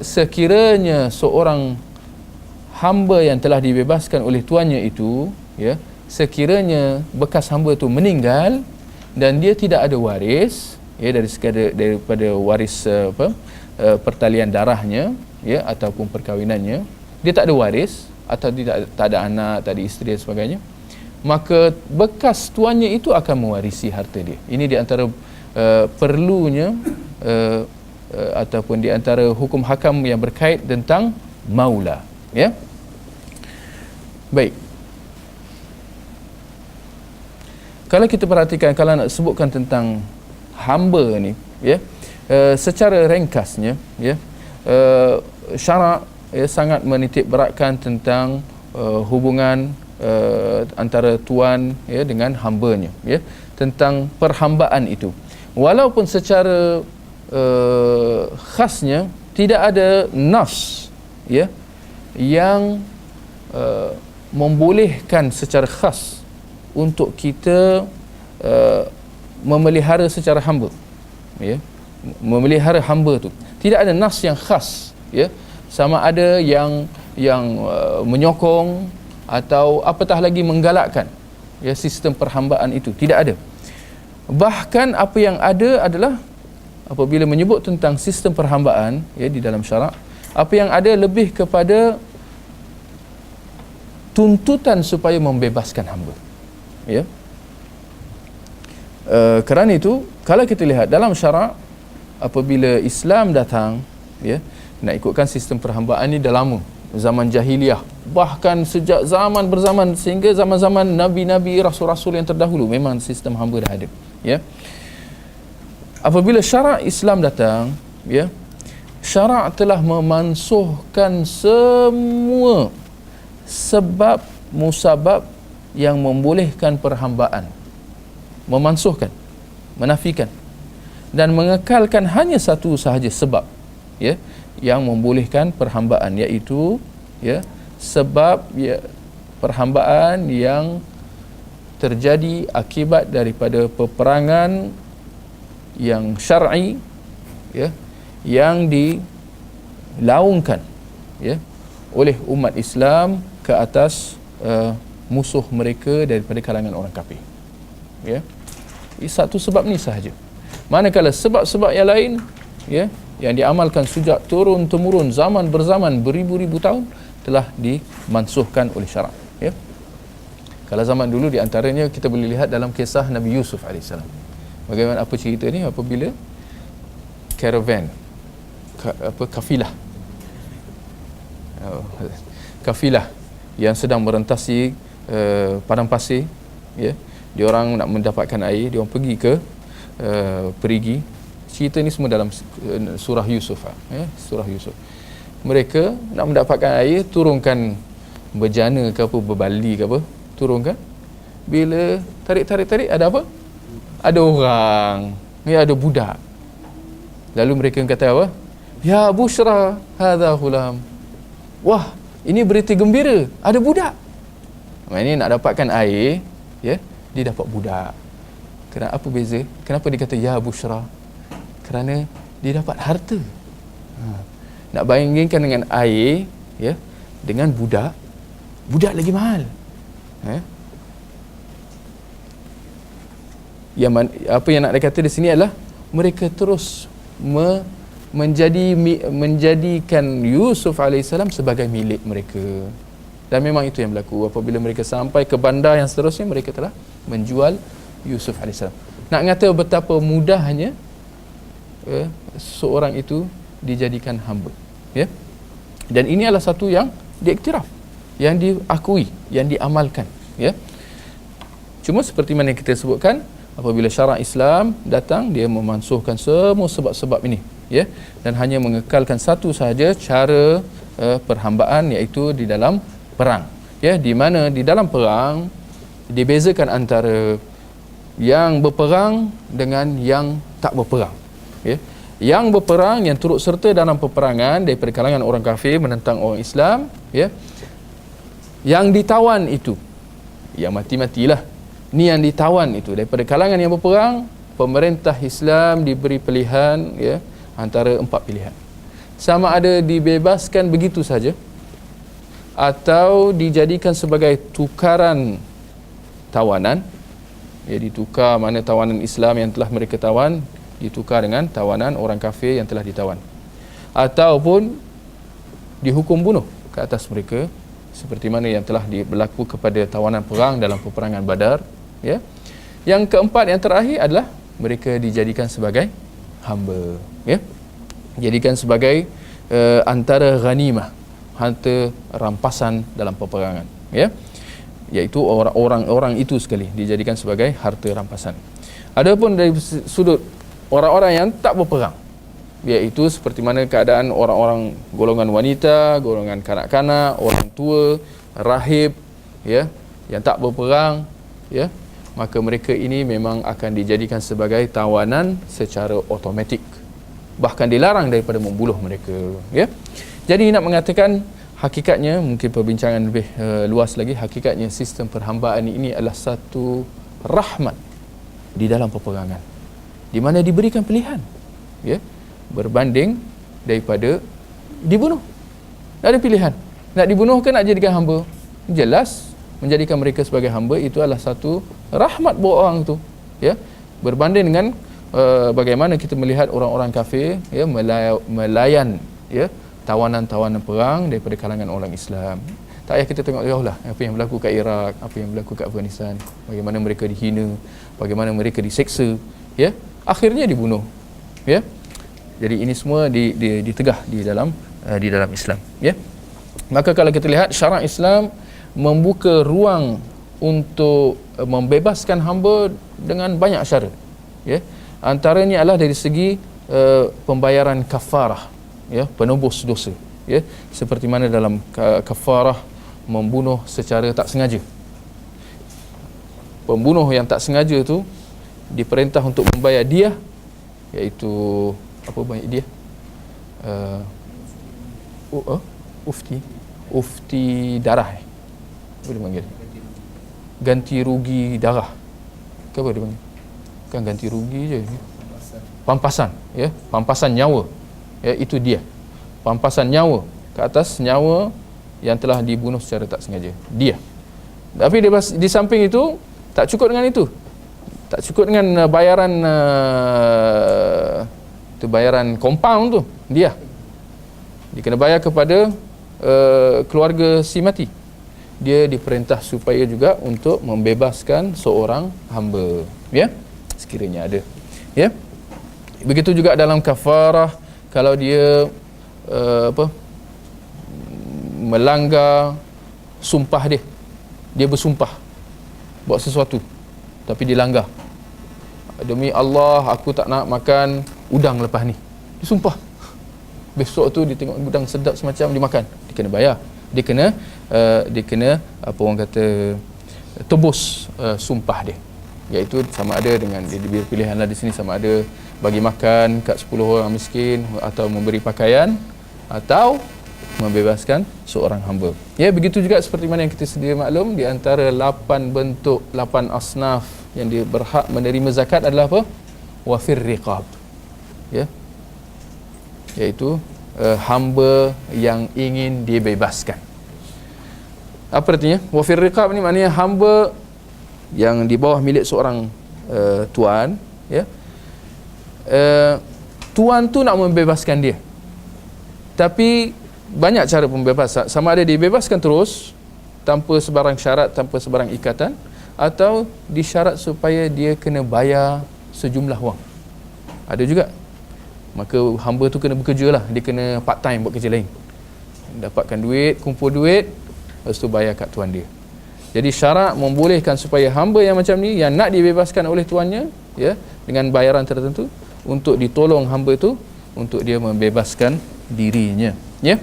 sekiranya seorang hamba yang telah dibebaskan oleh tuannya itu, ya, sekiranya bekas hamba itu meninggal dan dia tidak ada waris, ya, daripada waris pertalian darahnya, ya, ataupun perkahwinannya, dia tak ada waris atau tak ada anak, tak ada isteri dan sebagainya, maka bekas tuannya itu akan mewarisi harta dia. Ini di antara perlunya ataupun di antara hukum hakam yang berkait tentang maula, ya. Baik. Kalau kita perhatikan, kalau nak sebutkan tentang hamba ni, ya, secara ringkasnya, ya, syarak, ya, sangat menitik beratkan tentang hubungan antara tuan, ya, dengan hambanya, ya, tentang perhambaan itu. Walaupun secara khasnya tidak ada nas, ya, yang membolehkan secara khas untuk kita memelihara secara hamba, ya, memelihara hamba tu. Tidak ada nas yang khas, ya, sama ada yang menyokong atau apatah lagi menggalakkan, ya, sistem perhambaan itu. Tidak ada. Bahkan apa yang ada adalah apabila menyebut tentang sistem perhambaan, ya, di dalam syarak, apa yang ada lebih kepada tuntutan supaya membebaskan hamba, ya. Kerana itu, kalau kita lihat dalam syarak, apabila Islam datang, ya, nak ikutkan sistem perhambaan ini dah lama, zaman jahiliah, bahkan sejak zaman berzaman sehingga zaman-zaman nabi-nabi, rasul-rasul yang terdahulu, memang sistem hamba dah ada, ya. Apabila syarak Islam datang, ya, syarak telah memansuhkan semua sebab musabab yang membolehkan perhambaan, memansuhkan, menafikan dan mengekalkan hanya satu sahaja sebab, ya, yang membolehkan perhambaan, iaitu, ya, sebab, ya, perhambaan yang terjadi akibat daripada peperangan yang syar'i, ya, yang dilaungkan, ya, oleh umat Islam ke atas musuh mereka daripada kalangan orang kafir, ya. Satu sebab ni sahaja. Manakala sebab-sebab yang lain, ya, yang diamalkan sejak turun temurun, zaman berzaman, beribu-ribu tahun, telah dimansuhkan oleh syarak, ya. Kalau zaman dulu, di antaranya kita boleh lihat dalam kisah Nabi Yusuf AS. Bagaimana, apa cerita ni, apabila caravan, kafilah yang sedang merentasi padang pasir, ya, dia orang nak mendapatkan air, dia orang pergi ke perigi. Cerita ni semua dalam surah Yusuf, ya, surah Yusuf. Mereka nak mendapatkan air, turunkan bejana ke apa, berbali ke apa, turunkan. Bila tarik, ada apa? Ada orang, ya, ada budak. Lalu mereka kata apa? Ya bushra hadha ghulam. Wah, ini berita gembira, ada budak. Maksudnya nak dapatkan air, ya, dia dapat budak. Kenapa, apa beza? Kenapa dia kata ya bushra? Kerana dia dapat harta. Nak bandingkan dengan air, ya, dengan budak, budak lagi mahal. Apa yang nak dikata di sini adalah mereka terus menjadikan Yusuf AS sebagai milik mereka. Dan memang itu yang berlaku. Apabila mereka sampai ke bandar yang seterusnya, mereka telah menjual Yusuf AS. Nak kata betapa mudahnya seorang itu dijadikan hamba, ya. Dan ini adalah satu yang diiktiraf, yang diakui, yang diamalkan, ya. Cuma seperti mana yang kita sebutkan, apabila syarak Islam datang, dia memansuhkan semua sebab-sebab ini, ya, dan hanya mengekalkan satu sahaja cara perhambaan, iaitu di dalam perang, ya, di mana di dalam perang dibezakan antara yang berperang dengan yang tak berperang, ya. Yang berperang, yang turut serta dalam peperangan daripada kalangan orang kafir menentang orang Islam, ya, yang ditawan itu, yang mati-matilah, ni yang ditawan itu daripada kalangan yang berperang. Pemerintah Islam diberi pilihan, ya, antara 4 pilihan. sama ada dibebaskan begitu saja atau dijadikan sebagai tukaran tawanan, ya, ditukar mana tawanan Islam yang telah mereka tawan ditukar dengan tawanan orang kafir yang telah ditawan, ataupun dihukum bunuh ke atas mereka seperti mana yang telah berlaku kepada tawanan perang dalam peperangan Badar, ya. Yang keempat, yang terakhir adalah mereka dijadikan sebagai hamba, ya, jadikan sebagai antara ghanimah, harta rampasan dalam peperangan, ya, iaitu orang-orang itu sekali dijadikan sebagai harta rampasan. Adapun dari sudut orang-orang yang tak berperang, iaitu seperti mana keadaan orang-orang golongan wanita, golongan kanak-kanak, orang tua, rahib, ya, yang tak berperang, ya, maka mereka ini memang akan dijadikan sebagai tawanan secara automatik, bahkan dilarang daripada membunuh mereka, ya. Jadi nak mengatakan hakikatnya, mungkin perbincangan lebih luas lagi, hakikatnya sistem perhambaan ini adalah satu rahmat di dalam peperangan, di mana diberikan pilihan, ya, berbanding daripada dibunuh. Tak ada pilihan, nak dibunuh ke nak jadikan hamba. Jelas menjadikan mereka sebagai hamba itu adalah satu rahmat buat orang tu, ya, berbanding dengan bagaimana kita melihat orang-orang kafir, ya, melayan, ya, tawanan-tawanan perang daripada kalangan orang Islam. Tak payah kita tengok jauhlah apa yang berlaku kat Iraq, apa yang berlaku kat Afghanistan, bagaimana mereka dihina, bagaimana mereka diseksa, ya, akhirnya dibunuh, ya. Jadi ini semua ditegah di dalam Islam, ya. Maka kalau kita lihat syarak Islam membuka ruang untuk membebaskan hamba dengan banyak cara, ya. Antaranya adalah dari segi pembayaran kafarah, ya, penebus dosa, ya, seperti mana dalam kafarah membunuh secara tak sengaja. Pembunuh yang tak sengaja tu diperintah untuk membayar diah, iaitu apa banyak dia? Ufti darah. Apa dia panggil? Ganti rugi darah. Ke apa dia panggil? Kan ganti rugi je. Pampasan, ya, pampasan nyawa. Ya, itu dia. Pampasan nyawa ke atas nyawa yang telah dibunuh secara tak sengaja. Dia. Tapi di samping itu tak cukup dengan itu. Tak cukup dengan bayaran bayaran compound tu, dia kena bayar kepada keluarga si mati. Dia diperintah supaya juga untuk membebaskan seorang hamba, ya, sekiranya ada, ya. Begitu juga dalam kafarah, kalau dia melanggar sumpah dia bersumpah buat sesuatu tapi dilanggar, demi Allah aku tak nak makan udang lepas ni, dia sumpah, besok tu dia tengok udang sedap semacam, dia makan, dia kena bayar, dia kena apa orang kata tebus sumpah dia, iaitu sama ada dengan dia diberi pilihan lah di sini, sama ada bagi makan kat 10 orang miskin, atau memberi pakaian, atau membebaskan seorang hamba. Ya, begitu juga seperti mana yang kita sedia maklum, di antara 8 bentuk, 8 asnaf yang dia berhak menerima zakat adalah apa? Wafir riqab. Ya. Iaitu hamba yang ingin dibebaskan. Apa artinya? Wafir riqab ni maknanya hamba yang di bawah milik seorang tuan, ya. Tuan tu nak membebaskan dia, tapi banyak cara pembebasan, sama ada dibebaskan terus tanpa sebarang syarat, tanpa sebarang ikatan, atau disyarat supaya dia kena bayar sejumlah wang. Ada juga, maka hamba tu kena bekerja lah, dia kena part time buat kerja lain, dapatkan duit, kumpul duit, lepas tu bayar kat tuan dia. Jadi syarat membolehkan supaya hamba yang macam ni, yang nak dibebaskan oleh tuannya, ya, dengan bayaran tertentu, untuk ditolong hamba itu untuk dia membebaskan dirinya, ya.